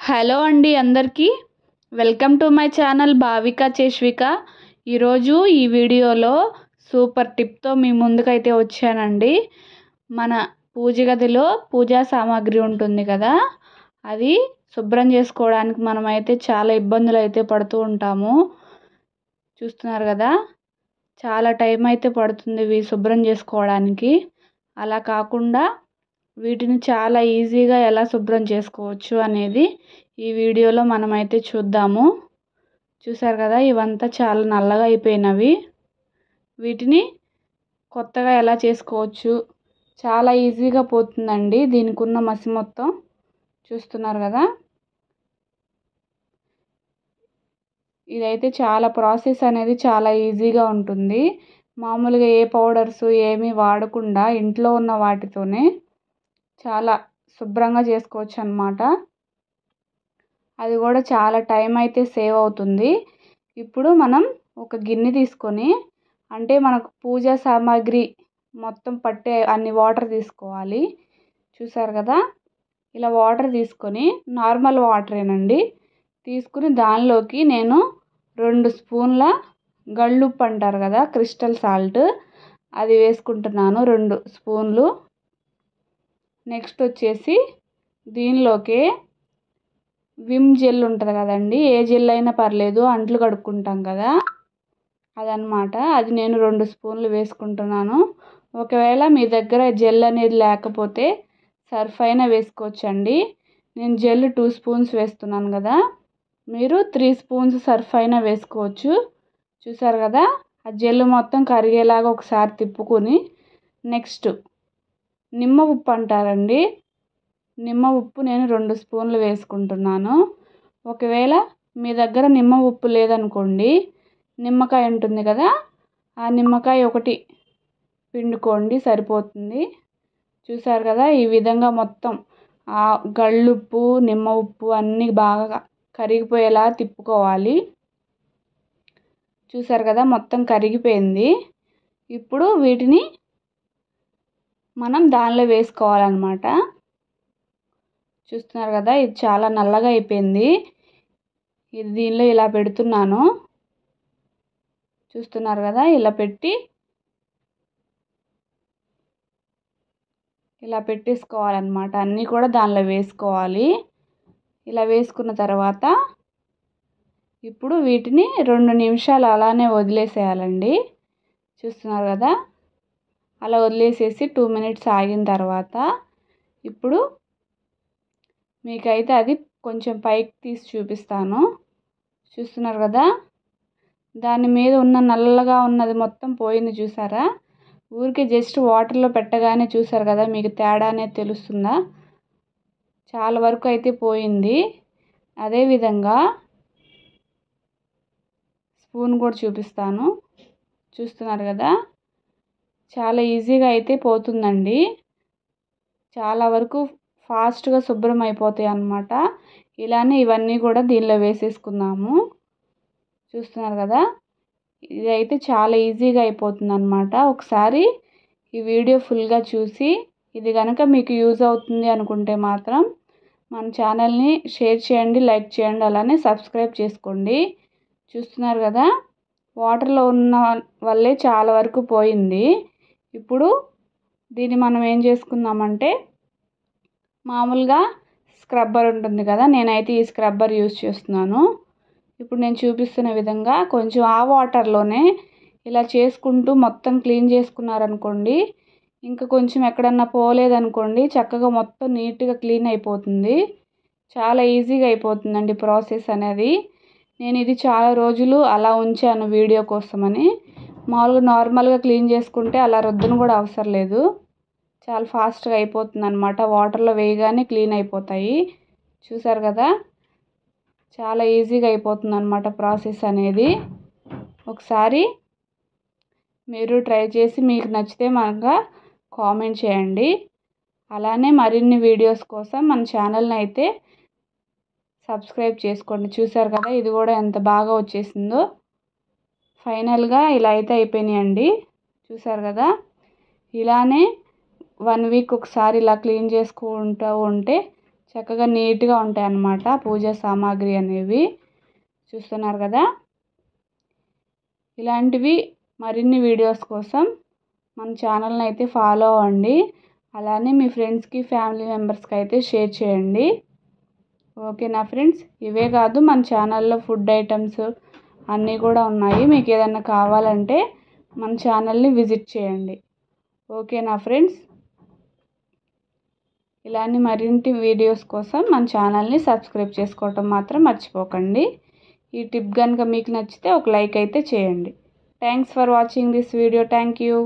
Hello అండి అందరికీ welcome to my channel Bhavika Cheshvika. ఈరోజు ఈ వీడియోలో సూపర్ టిప్తో మీ ముందుకైతే వచ్చానండి. మన పూజ గదిలో పూజా సామాగ్రి ఉంటుంది కదా, అది శుభ్రం చేసుకోవడానికి మనమైతే చాలా ఇబ్బందులు అయితే పడుతూ ఉంటాము. చూస్తున్నారు కదా, చాలా టైం అయితే పడుతుంది ఇవి శుభ్రం చేసుకోవడానికి. అలా కాకుండా వీటిని చాలా ఈజీగా ఎలా శుభ్రం చేసుకోవచ్చు అనేది ఈ వీడియోలో మనమైతే చూద్దాము. చూసారు కదా, ఇవంతా చాలా నల్లగా అయిపోయినవి. వీటిని కొత్తగా ఎలా చేసుకోవచ్చు, చాలా ఈజీగా పోతుందండి దీనికి ఉన్న మసి మొత్తం. చూస్తున్నారు కదా, ఇదైతే చాలా ప్రాసెస్ అనేది చాలా ఈజీగా ఉంటుంది. మామూలుగా ఏ పౌడర్స్ ఏమీ వాడకుండా ఇంట్లో ఉన్న వాటితోనే చాలా శుభ్రంగా చేసుకోవచ్చు అన్నమాట. అది కూడా చాలా టైం అయితే సేవ్ అవుతుంది. ఇప్పుడు మనం ఒక గిన్నె తీసుకొని, అంటే మనకు పూజా సామాగ్రి మొత్తం పట్టే అన్ని వాటర్ తీసుకోవాలి. చూసారు కదా, ఇలా వాటర్ తీసుకొని, నార్మల్ వాటరేనండి, తీసుకుని దానిలోకి నేను 2 స్పూన్ల గళ్ళుప్పు అంటారు కదా, క్రిస్టల్ సాల్ట్, అది వేసుకుంటున్నాను 2 స్పూన్లు. నెక్స్ట్ వచ్చేసి దీనిలోకి విమ్ జెల్ ఉంటుంది కదండి, ఏ జెల్ అయినా పర్లేదు, అంట్లు కడుక్కుంటాం కదా అదనమాట. అది నేను 2 స్పూన్లు వేసుకుంటున్నాను. ఒకవేళ మీ దగ్గర జెల్ అనేది లేకపోతే సర్ఫ్ అయినా వేసుకోవచ్చండి. నేను జెల్ 2 స్పూన్స్ వేస్తున్నాను కదా, మీరు 3 స్పూన్స్ సర్ఫ్ అయినా వేసుకోవచ్చు. చూసారు కదా, ఆ జెల్ మొత్తం కరిగేలాగా ఒకసారి తిప్పుకొని, నెక్స్ట్ నిమ్మ ఉప్పు అంటారండి, నిమ్మ ఉప్పు నేను 2 స్పూన్లు వేసుకుంటున్నాను. ఒకవేళ మీ దగ్గర నిమ్మ ఉప్పు లేదనుకోండి, నిమ్మకాయ ఉంటుంది కదా, ఆ నిమ్మకాయ ఒకటి పిండుకోండి సరిపోతుంది. చూసారు కదా, ఈ విధంగా మొత్తం ఆ గళ్ళుప్పు నిమ్మ ఉప్పు అన్నీ బాగా కరిగిపోయేలా తిప్పుకోవాలి. చూసారు కదా, మొత్తం కరిగిపోయింది. ఇప్పుడు వీటిని మనం దానిలో వేసుకోవాలన్నమాట. చూస్తున్నారు కదా, ఇది చాలా నల్లగా అయిపోయింది. ఇది దీనిలో ఇలా పెడుతున్నాను. చూస్తున్నారు కదా, ఇలా పెట్టి ఇలా పెట్టేసుకోవాలన్నమాట. అన్నీ కూడా దానిలో వేసుకోవాలి. ఇలా వేసుకున్న తర్వాత ఇప్పుడు వీటిని 2 నిమిషాలు అలానే వదిలేసేయాలండి. చూస్తున్నారు కదా, అలా వదిలేసేసి 2 మినిట్స్ ఆగిన తర్వాత ఇప్పుడు మీకైతే అది కొంచెం పైకి తీసి చూపిస్తాను. చూస్తున్నారు కదా, దాని మీద ఉన్న నల్లగా ఉన్నది మొత్తం పోయింది. చూసారా, ఊరికే జస్ట్ వాటర్లో పెట్టగానే చూసారు కదా, మీకు తేడా అనేది తెలుస్తుందా, చాలా వరకు అయితే పోయింది. అదేవిధంగా స్పూన్ కూడా చూపిస్తాను. చూస్తున్నారు కదా, చాలా ఈజీగా అయితే పోతుందండి. చాలా వరకు ఫాస్ట్గా శుభ్రం అయిపోతాయి అన్నమాట. ఇలానే ఇవన్నీ కూడా దీనిలో వేసేసుకుందాము. చూస్తున్నారు కదా, ఇదైతే చాలా ఈజీగా అయిపోతుంది అన్నమాట. ఒకసారి ఈ వీడియో ఫుల్గా చూసి ఇది కనుక మీకు యూజ్ అవుతుంది అనుకుంటే మాత్రం మన ఛానల్ని షేర్ చేయండి, లైక్ చేయండి, అలానే సబ్స్క్రైబ్ చేసుకోండి. చూస్తున్నారు కదా, వాటర్లో ఉన్న వల్లే చాలా వరకు పోయింది. ఇప్పుడు దీన్ని మనం ఏం చేసుకుందామంటే, మామూలుగా స్క్రబ్బర్ ఉంటుంది కదా, నేనైతే ఈ స్క్రబ్బర్ యూజ్ చేస్తున్నాను. ఇప్పుడు నేను చూపిస్తున్న విధంగా కొంచెం ఆ వాటర్లోనే ఇలా చేసుకుంటూ మొత్తం క్లీన్ చేసుకున్నారనుకోండి, ఇంకా కొంచెం ఎక్కడన్నా పోలేదనుకోండి, చక్కగా మొత్తం నీట్గా క్లీన్ అయిపోతుంది. చాలా ఈజీగా అయిపోతుందండి ప్రాసెస్ అనేది. నేను ఇది చాలా రోజులు అలా ఉంచాను వీడియో కోసమని. మామూలుగా నార్మల్గా క్లీన్ చేసుకుంటే అలా రుద్దను కూడా అవసరం లేదు, చాలా ఫాస్ట్గా అయిపోతుంది అన్నమాట. వాటర్లో వేయగానే క్లీన్ అయిపోతాయి. చూసారు కదా, చాలా ఈజీగా అయిపోతుంది అన్నమాట ప్రాసెస్ అనేది. ఒకసారి మీరు ట్రై చేసి మీకు నచ్చితే మనకు కామెంట్ చేయండి. అలానే మరిన్ని వీడియోస్ కోసం మన ఛానల్ని అయితే సబ్స్క్రైబ్ చేసుకోండి. చూసారు కదా, ఇది కూడా ఎంత బాగా వచ్చేసిందో. ఫైనల్గా ఇలా అయితే అయిపోయినాయండి. చూసారు కదా, ఇలానే 1 వీక్ ఒకసారి ఇలా క్లీన్ చేసుకుంటూ ఉంటే చక్కగా నీట్గా ఉంటాయి అన్నమాట పూజా సామాగ్రి అనేవి. చూస్తున్నారు కదా. ఇలాంటివి మరిన్ని వీడియోస్ కోసం మన ఛానల్ని అయితే ఫాలో అవ్వండి. అలానే మీ ఫ్రెండ్స్కి ఫ్యామిలీ మెంబర్స్కి అయితే షేర్ చేయండి. ఓకేనా ఫ్రెండ్స్. ఇవే కాదు మన ఛానల్లో ఫుడ్ ఐటమ్స్ అన్నీ కూడా ఉన్నాయి. మీకు ఏదైనా కావాలంటే మన ఛానల్ని విజిట్ చేయండి. ఓకేనా ఫ్రెండ్స్. ఇలాంటి మరింటి వీడియోస్ కోసం మన ఛానల్ని సబ్స్క్రైబ్ చేసుకోవటం మాత్రం మర్చిపోకండి. ఈ టిప్ కనుక మీకు నచ్చితే ఒక లైక్ అయితే చేయండి. Thanks for watching this video. Thank you.